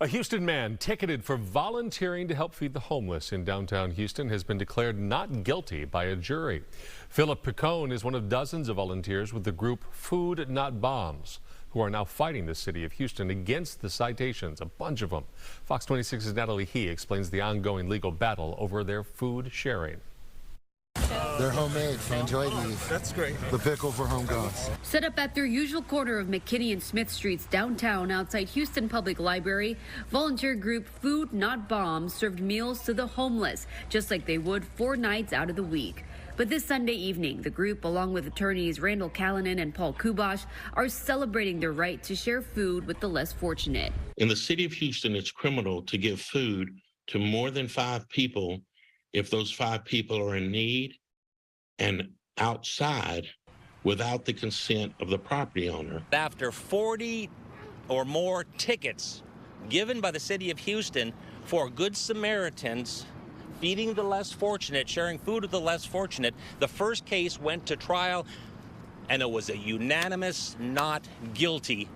A Houston man ticketed for volunteering to help feed the homeless in downtown Houston has been declared not guilty by a jury. Philip Picone is one of dozens of volunteers with the group Food Not Bombs, who are now fighting the city of Houston against the citations, a bunch of them. Fox 26's Natalie Hee explains the ongoing legal battle over their food sharing. They're homemade, so enjoy these. That's great. The pickle for homegrown. Set up at their usual corner of McKinney and Smith Streets downtown outside Houston Public Library, volunteer group Food Not Bombs served meals to the homeless, just like they would 4 nights out of the week. But this Sunday evening, the group, along with attorneys Randall Callanan and Paul Kubosh, are celebrating their right to share food with the less fortunate. In the city of Houston, it's criminal to give food to more than 5 people if those 5 people are in need and outside without the consent of the property owner. After 40 or more tickets given by the city of Houston for Good Samaritans feeding the less fortunate, sharing food with the less fortunate, the first case went to trial and it was a unanimous not guilty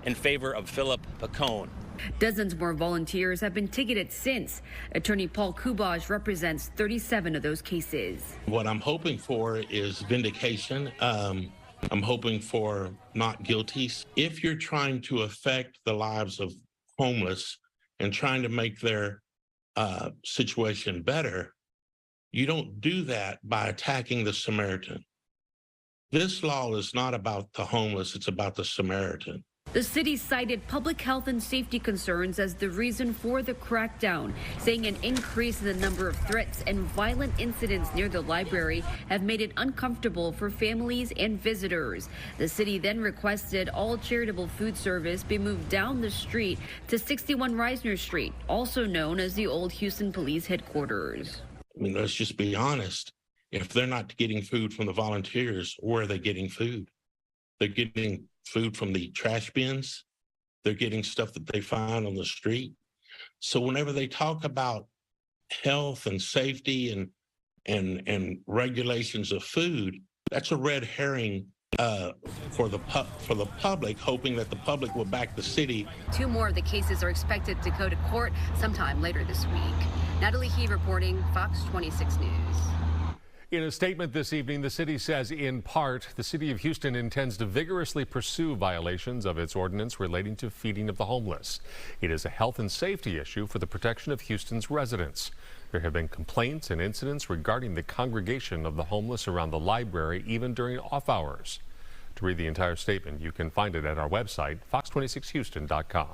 in favor of Philip Picone. Dozens more volunteers have been ticketed since. Attorney Paul Kubosh represents 37 of those cases. What I'm hoping for is vindication. I'm hoping for not guilties. If you're trying to affect the lives of homeless and trying to make their situation better, you don't do that by attacking the Samaritan. This law is not about the homeless, it's about the Samaritan. The city cited public health and safety concerns as the reason for the crackdown, saying an increase in the number of threats and violent incidents near the library have made it uncomfortable for families and visitors. The city then requested all charitable food service be moved down the street to 61 Reisner Street, also known as the old Houston Police Headquarters. I mean, let's just be honest. If they're not getting food from the volunteers, where are they getting food? They're getting food from the trash bins. They're getting stuff that they find on the street. So whenever they talk about health and safety and regulations of food, that's a red herring for the public, hoping that the public will back the city. 2 more of the cases are expected to go to court sometime later this week. Natalie Hee reporting, Fox 26 News. In a statement this evening, the city says, in part, the city of Houston intends to vigorously pursue violations of its ordinance relating to feeding of the homeless. It is a health and safety issue for the protection of Houston's residents. There have been complaints and incidents regarding the congregation of the homeless around the library, even during off hours. To read the entire statement, you can find it at our website, fox26houston.com.